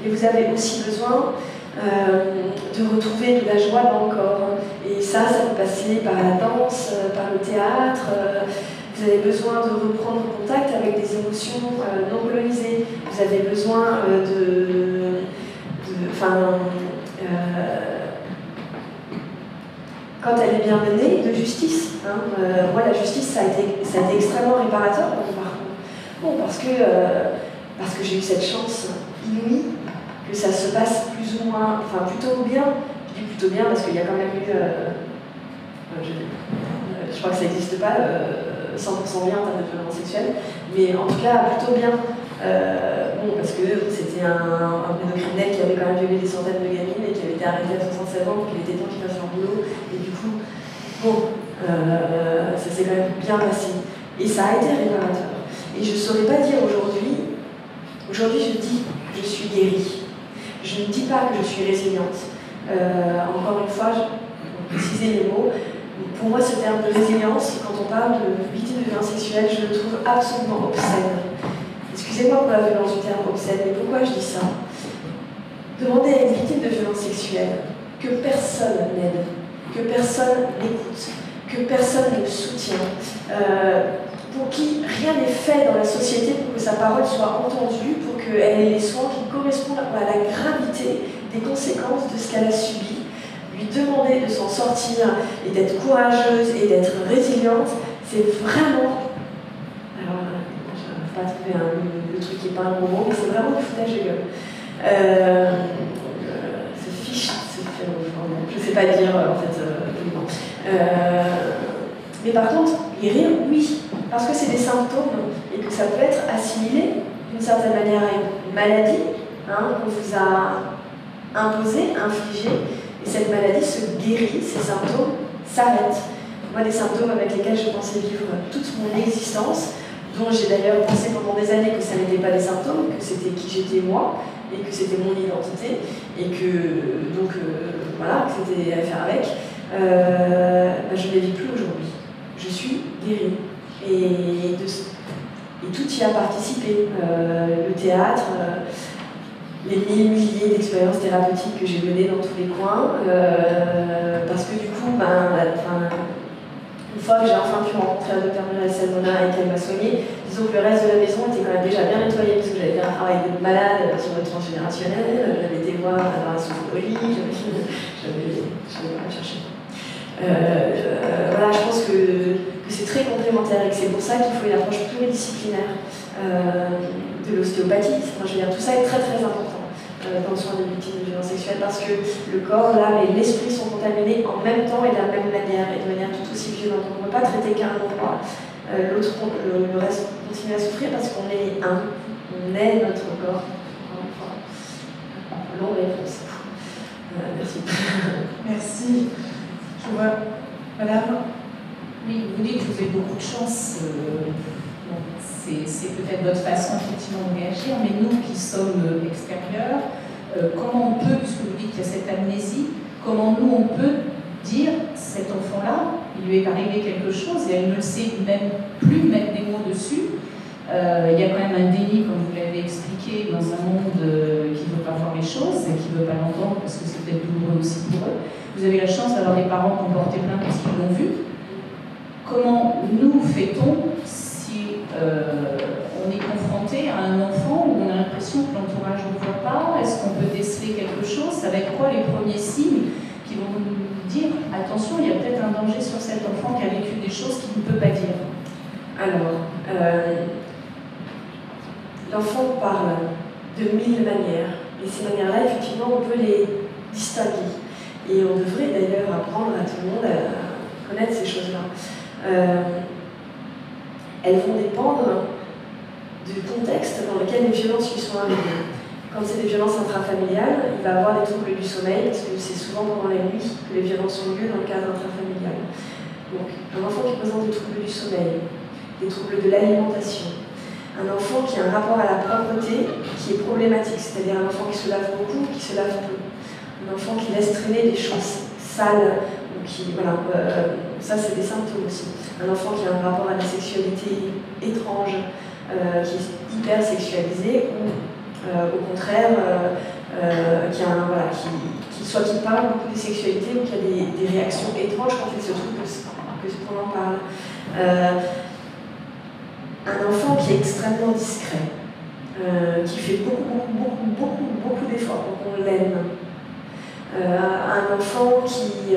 C: Et vous avez aussi besoin de retrouver de la joie dans le corps. Et ça peut passer par la danse, par le théâtre. Vous avez besoin de reprendre contact avec des émotions non colonisées. Vous avez besoin quand elle est bien menée, de justice. Moi, la justice, ça a été extrêmement réparateur dans mon parcours. Bon, parce que j'ai eu cette chance inouïe que ça se passe plus ou moins, enfin plutôt bien. Je dis plutôt bien parce qu'il y a quand même eu, je crois que ça n'existe pas, 100% bien en termes de violence sexuelle, mais en tout cas plutôt bien. Parce que c'était un pédocriminel qui avait quand même violé des centaines de gamines et qui avait été arrêté à 67 ans, donc il était temps qu'il fasse son boulot. Et du coup, ça s'est quand même bien passé. Et ça a été réparateur. Et je ne saurais pas dire aujourd'hui, je dis je suis guérie. Je ne dis pas que je suis résiliente. Encore une fois, pour préciser les mots, pour moi ce terme de résilience, quand on parle de victime de violence sexuelle, je le trouve absolument obscène. Excusez-moi pour la violence du terme obscène, mais pourquoi je dis ça? Demander à une victime de violence sexuelle que personne n'aide, que personne n'écoute, que personne ne soutient, pour qui rien n'est fait dans la société pour que sa parole soit entendue, pour qu'elle ait les soins qui correspondent à la gravité des conséquences de ce qu'elle a subi, lui demander de s'en sortir et d'être courageuse et d'être résiliente, c'est vraiment... Alors, je n'arrive pas à trouver le truc qui n'est pas un gros mot, mais c'est vraiment du foutage de gueule. Je ne sais pas dire en fait poliment. Mais par contre, guérir, oui, parce que c'est des symptômes et que ça peut être assimilé d'une certaine manière à une maladie qu'on vous a imposée, infligée, et cette maladie se guérit, ces symptômes s'arrêtent. Moi, des symptômes avec lesquels je pensais vivre toute mon existence, dont j'ai d'ailleurs pensé pendant des années que ça n'était pas des symptômes, que c'était qui j'étais moi, et que c'était mon identité, et que donc voilà, que c'était à faire avec, je ne les vis plus aujourd'hui. Je suis guérie. Et tout y a participé. Le théâtre, les milliers d'expériences thérapeutiques que j'ai menées dans tous les coins, parce que du coup, une fois que j'ai enfin pu rencontrer la docteure Muriel Salmona et qu'elle m'a soignée, disons que le reste de la maison était quand même déjà bien nettoyé parce que j'avais fait un travail de malade sur le transgénérationnel, j'avais été voir la sophrologie, j'avais pas cherché. Voilà, je pense que c'est très complémentaire et que c'est pour ça qu'il faut une approche pluridisciplinaire de l'ostéopathie. Enfin, je veux dire, tout ça est très très important dans le soin des victimes de violences sexuelles parce que le corps, l'âme et l'esprit sont contaminés en même temps et de la même manière et de manière tout aussi violente. On ne peut pas traiter qu'un endroit, le reste continue à souffrir parce qu'on est un, on est notre corps. Encore une fois, longue réponse. Merci.
A: Merci. Je vois. Madame?
E: Oui, vous dites que vous avez beaucoup de chance. C'est peut-être votre façon effectivement de réagir, mais nous qui sommes extérieurs, comment on peut, puisque vous dites qu'il y a cette amnésie, comment nous on peut dire cet enfant-là, il lui est arrivé quelque chose et elle ne le sait même plus mettre des mots dessus. Il y a quand même un déni, comme vous l'avez expliqué, dans un monde qui ne veut pas voir les choses et qui ne veut pas l'entendre parce que c'est peut-être douloureux aussi pour eux. Vous avez la chance d'avoir des parents qui ont porté plainte parce qu'ils l'ont vu. Comment nous fait-on si on est confronté à un enfant où on a l'impression que l'entourage ne voit pas? Est-ce qu'on peut déceler quelque chose? Ça va être quoi les premiers signes qui vont nous dire attention, il y a peut-être un danger sur cet enfant qui a vécu
D: dire?
C: Alors, l'enfant parle de 1000 manières, et ces manières-là, effectivement, on peut les distinguer. Et on devrait d'ailleurs apprendre à tout le monde à connaître ces choses-là. Elles vont dépendre du contexte dans lequel les violences lui sont arrivées. Quand c'est des violences intrafamiliales, il va avoir des troubles du sommeil, parce que c'est souvent pendant la nuit que les violences ont lieu dans le cadre intrafamilial. Donc, un enfant qui présente des troubles du sommeil, des troubles de l'alimentation, un enfant qui a un rapport à la propreté qui est problématique, c'est-à-dire un enfant qui se lave beaucoup, qui se lave peu, un enfant qui laisse traîner des choses sales, ou qui, voilà, ça c'est des symptômes aussi. Un enfant qui a un rapport à la sexualité étrange, qui est hyper sexualisé, ou au contraire, soit qui parle beaucoup des sexualités ou qui a des réactions étranges quand il se trouve qu'on en parle. Un enfant qui est extrêmement discret, qui fait beaucoup d'efforts pour qu'on l'aime. Un enfant qui...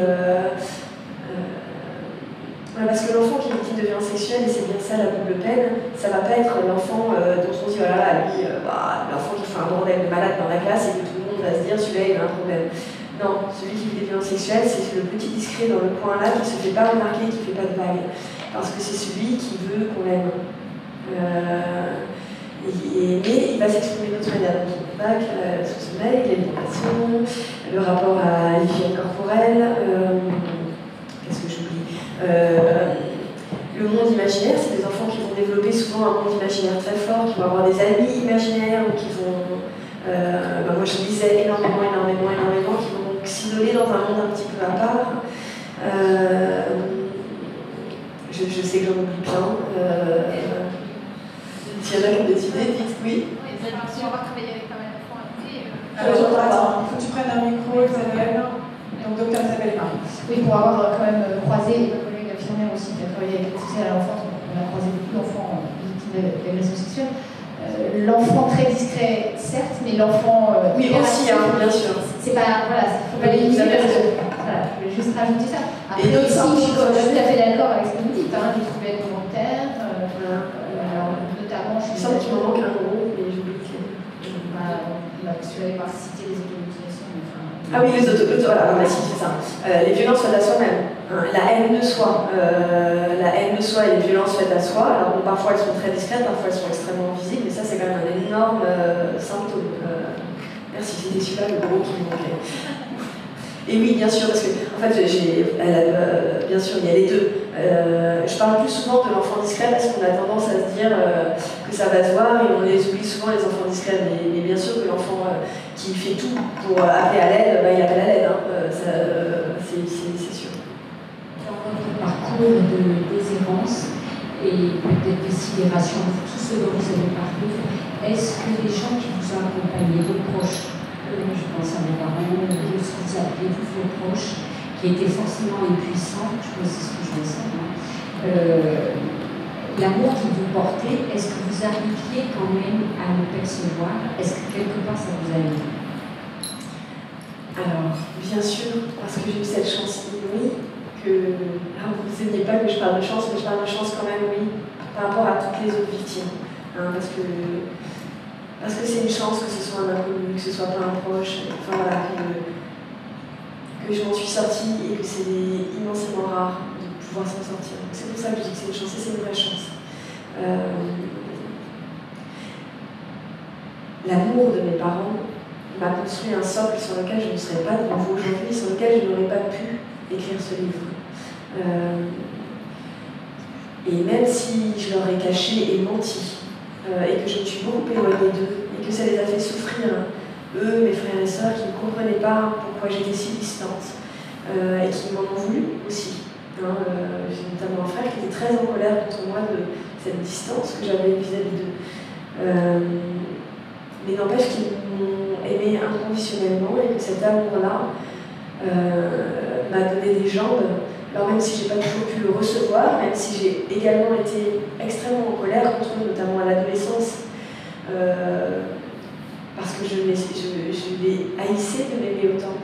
C: parce que l'enfant qui est victime de violences sexuelles, et c'est bien ça la double peine, ça va pas être l'enfant dont on se dit, voilà, lui, l'enfant qui fait un bordel de malade dans la classe et que tout le monde va se dire, celui-là, il a un problème. Non, celui qui vit des violences sexuelles, c'est le petit discret dans le coin là qui se fait pas remarquer, qui fait pas de vagues. Parce que c'est celui qui veut qu'on l'aime. Mais il va s'exprimer d'autres manières. Donc, il va son sommeil, l'alimentation, le rapport à l'hygiène corporelle, qu'est-ce que j'oublie, le monde imaginaire, c'est des enfants qui vont développer souvent un monde imaginaire très fort, qui vont avoir des amis imaginaires, ou qui vont, moi je lisais énormément, qui vont donc s'isoler dans un monde un petit peu à part. Je sais que j'en oublie plein. S'il y en a qui ont des idées, dites oui.
F: Si on va travailler avec pas mal d'enfants après.
A: Alors, attends, il faut que tu prennes un micro, Isabelle. Donc, docteur Isabelle Marie.
D: Oui, pour avoir quand même croisé, ma collègue infirmière aussi qui a travaillé avec l'aide sociale à l'enfance, on a croisé beaucoup d'enfants victimes d'agressions sexuelles. L'enfant très discret, certes, mais l'enfant.
C: Oui, aussi, hein, bien sûr.
D: C'est pas. Voilà, il ne faut pas les limiter parce que. Voilà, je voulais juste rajouter ça. Après,
C: et d'autres
D: si, je suis tout à fait d'accord avec ce que vous dites, hein, des troubles alimentaires, notamment.
C: Je sens qu'il me manque un gros, mais j'oublie que.
D: Tu allais voir citer les automutilations.
C: Ah oui, les voilà, si, c'est ça. Les violences faites à soi-même. Hein, la haine de soi. La haine de soi et les violences faites à soi. Alors, bon, parfois elles sont très discrètes, parfois elles sont extrêmement visibles, mais ça, c'est quand même un énorme symptôme. Merci, c'était celui-là le gros qui me manquait. Et oui, bien sûr, parce que, en fait, bien sûr, il y a les deux. Je parle plus souvent de l'enfant discret parce qu'on a tendance à se dire que ça va se voir et on les oublie souvent, les enfants discrets. Mais bien sûr que l'enfant qui fait tout pour appeler à l'aide, il appelle à l'aide. Hein. C'est sûr.
G: Dans votre parcours de déshérence et peut-être de sidération, tout ce dont vous avez parlé, est-ce que les gens qui vous ont accompagné, vos proches, je pense à mes parents, ce que vous appelez tous vos proches, qui étaient forcément impuissants, je pense que c'est ce que je veux savoir, l'amour que vous portez, est-ce que vous arriviez quand même à le percevoir? Est-ce que quelque part ça vous a aidé?
C: Alors, bien sûr, parce que j'ai eu cette chance inouïe, que vous ne saviez pas que je parle de chance, mais je parle de chance quand même, oui, par rapport à toutes les autres victimes. Hein, parce que c'est une chance que ce soit un inconnu, que ce soit pas un proche, enfin voilà, que je m'en suis sortie et que c'est immensément rare de pouvoir s'en sortir. C'est pour ça que je dis que c'est une chance et c'est une vraie chance. L'amour de mes parents m'a construit un socle sur lequel je ne serais pas de nouveau aujourd'hui, sur lequel je n'aurais pas pu écrire ce livre. Et même si je leur ai caché et menti, et que je me suis beaucoup éloignée d'eux, et que ça les a fait souffrir, eux, mes frères et sœurs, qui ne comprenaient pas pourquoi j'étais si distante, et qui m'en ont voulu aussi. Hein, j'ai notamment un frère qui était très en colère contre moi de cette distance que j'avais vis-à-vis d'eux. Mais n'empêche qu'ils m'ont aimé inconditionnellement et que cet amour-là m'a donné des jambes. Alors même si je n'ai pas toujours pu le recevoir, même si j'ai également été extrêmement en colère contre eux, notamment à l'adolescence, parce que je les haïssais de m'aimer autant.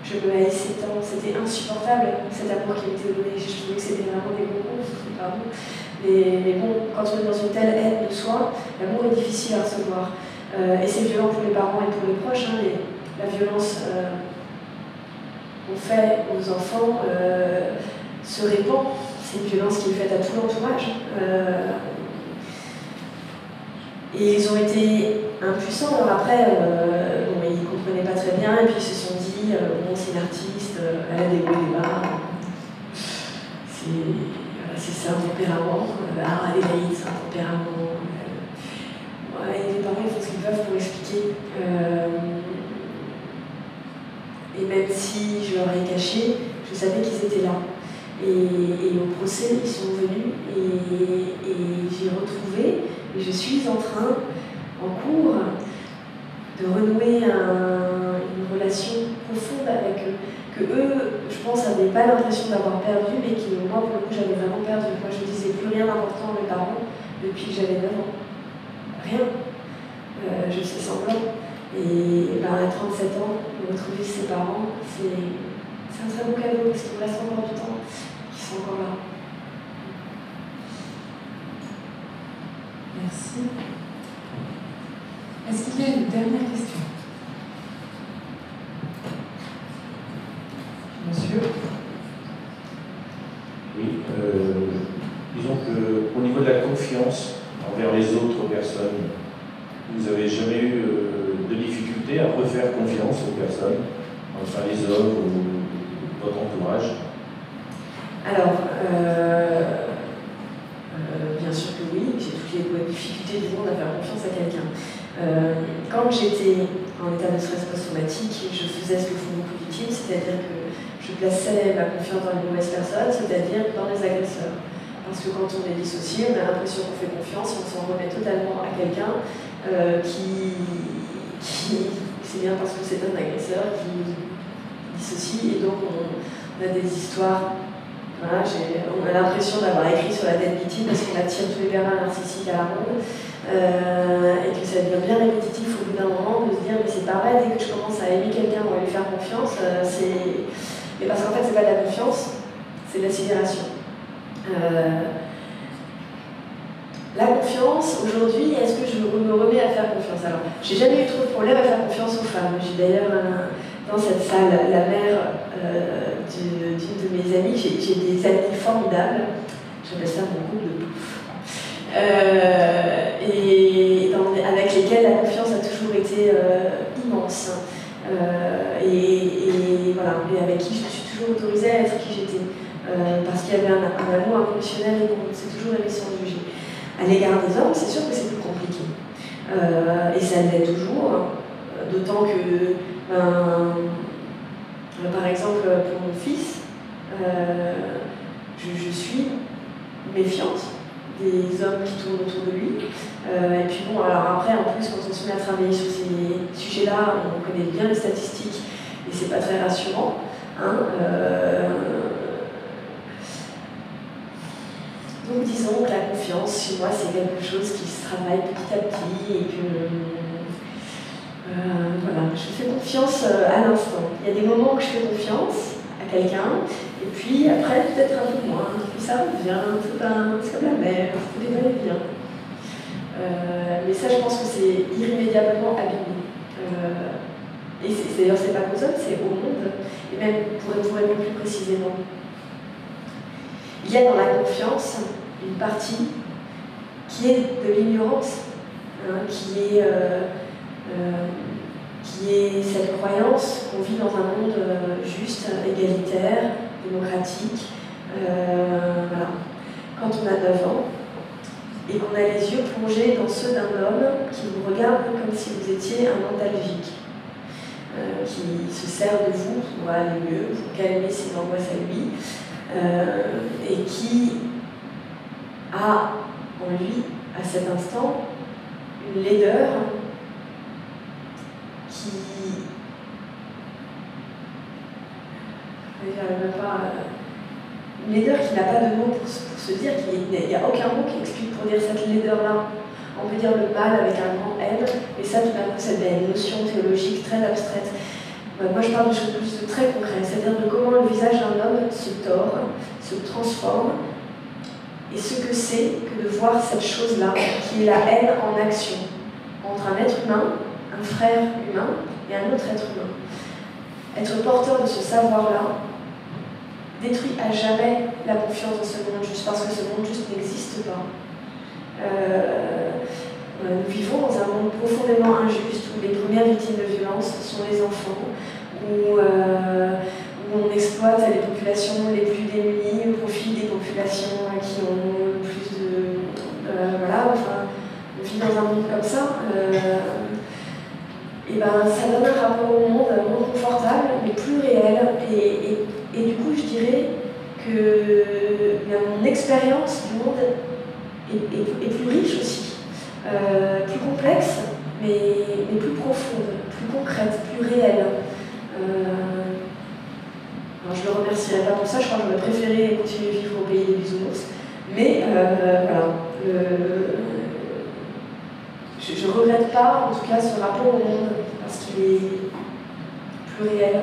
C: Je je me haïssais tant, c'était insupportable cet amour qui m'était donné. Je trouvais que c'était vraiment des gros mots, pardon. Mais bon, quand on est dans une telle haine de soi, l'amour est difficile à recevoir. Et c'est violent pour les parents et pour les proches. Hein, la violence qu'on fait aux enfants se répand. C'est une violence qui est faite à tout l'entourage. Et ils ont été impuissants. Alors après, bon, ils ne comprenaient pas très bien, et puis ils se sont dit bon, c'est une artiste, elle a des hauts et des bas. C'est un tempérament. Adélaïde, c'est un tempérament. Et les parents, ils font ce qu'ils peuvent pour expliquer. Et même si je leur ai caché, je savais qu'ils étaient là. Et au procès, ils sont venus et j'ai retrouvé, et je suis en train, en cours, de renouer une relation profonde avec eux, que eux, je pense, n'avaient pas l'impression d'avoir perdu, mais qui, moi, pour le coup, j'avais vraiment perdu. Moi, je ne disais plus rien d'important à mes parents depuis que j'avais 9 ans. Rien. Je faisais semblant. Et à 37 ans, de retrouver ses parents, c'est un très beau cadeau parce qu'il me reste encore du temps, qu'ils sont encore là.
A: Merci. Est-ce qu'il y a une dernière question? Monsieur?
H: Oui, disons qu'au niveau de la confiance envers les autres personnes, vous n'avez jamais eu de difficulté à refaire confiance aux personnes, enfin les hommes ou votre entourage?
C: Alors, bien sûr que oui, j'ai toutes les difficultés du monde à faire confiance à quelqu'un. Quand j'étais en état de stress post-traumatique, je faisais ce que font beaucoup de victimes, c'est-à-dire que je plaçais ma confiance dans les mauvaises personnes, c'est-à-dire dans les agresseurs. Parce que quand on est dissocié, on a l'impression qu'on fait confiance, on s'en remet totalement à quelqu'un qui c'est bien parce que c'est un agresseur qui dissocie, et donc on a des histoires. Voilà, on a l'impression d'avoir écrit sur la tête victime parce qu'on attire tous les pervers narcissiques à la ronde, et que ça devient bien répétitif au bout d'un moment de se dire mais c'est pas vrai, dès que je commence à aimer quelqu'un ou à lui faire confiance, mais parce qu'en fait c'est pas de la confiance, c'est de la sidération. La confiance, aujourd'hui, est-ce que je me remets à faire confiance? Alors, j'ai jamais eu trop de problèmes à faire confiance aux femmes. J'ai d'ailleurs, dans cette salle, la mère d'une de mes amies, j'ai des amies formidables, j'appelle ça mon groupe de bouffe, et avec lesquelles la confiance a toujours été immense. Et voilà, et avec qui je me suis toujours autorisée à être qui j'étais, parce qu'il y avait un amour inconditionnel et qu'on s'est toujours aimé sans juger. À l'égard des hommes, c'est sûr que c'est plus compliqué. Et ça l'est toujours, d'autant que, par exemple, pour mon fils, je suis méfiante des hommes qui tournent autour de lui. Et puis bon, alors après, en plus, quand on se met à travailler sur ces sujets-là, on connaît bien les statistiques, et c'est pas très rassurant. Hein, donc disons que la confiance, chez moi, c'est quelque chose qui se travaille petit à petit et que voilà, je fais confiance à l'instant. Il y a des moments où je fais confiance à quelqu'un et puis après peut-être un peu moins, puis ça revient, c'est comme la mer, c'est des va et vient. Mais ça, je pense que c'est irrémédiablement abîmé. Et d'ailleurs, c'est pas qu'aux hommes, c'est au monde, et même pour répondre plus précisément. Il y a dans la confiance une partie qui est de l'ignorance, hein, qui est cette croyance qu'on vit dans un monde juste, égalitaire, démocratique. Voilà. Quand on a 9 ans et qu'on a les yeux plongés dans ceux d'un homme qui vous regarde comme si vous étiez un nostalgique, qui se sert de vous pour aller mieux, pour calmer ses angoisses à lui, et qui a en lui, à cet instant, une laideur qui... Une laideur qui n'a pas de mots pour se dire, qu'il n'y a aucun mot qui explique pour dire cette laideur-là. On peut dire le mal avec un grand M, mais ça, tout d'un coup, ça devient une notion théologique très abstraite. Moi, je parle de choses plus très concrètes, c'est-à-dire de comment le visage d'un homme se tord, se transforme, et ce que c'est que de voir cette chose-là, qui est la haine en action, entre un être humain, un frère humain, et un autre être humain. Être porteur de ce savoir-là détruit à jamais la confiance dans ce monde juste, parce que ce monde juste n'existe pas. Nous vivons dans un monde profondément injuste où les premières victimes de violence sont les enfants, où on exploite les populations les plus démunies au profit des populations qui ont le plus de... voilà, enfin, on vit dans un monde comme ça. Et ben, ça donne un rapport au monde, un monde confortable, mais plus réel. Et du coup, je dirais que mon expérience du monde est plus riche aussi. Plus complexe, mais plus profonde, plus concrète, plus réelle. Alors je ne le remercierai pas pour ça, je crois que j'aurais préféré continuer de vivre au pays des bisounours. Mais voilà, je ne regrette pas, en tout cas, ce rapport au monde, parce qu'il est plus réel,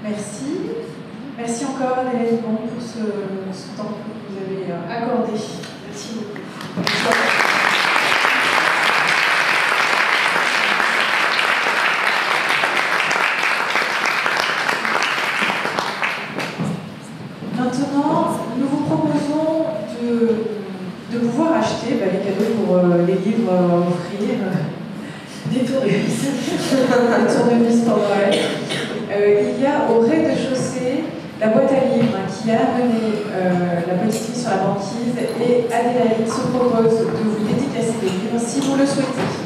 A: Merci. Merci encore Adèle Bon pour ce temps que vous avez accordé.
C: Merci beaucoup.
A: Maintenant, nous vous proposons de pouvoir acheter les cadeaux pour les livres à offrir, des tournevis, des tournevis pour Noël. Il y a au rez-de-chaussée la boîte à livres qui a amené la petite fille sur la banquise, et Adélaïde se propose de vous dédicacer des livres si vous le souhaitez.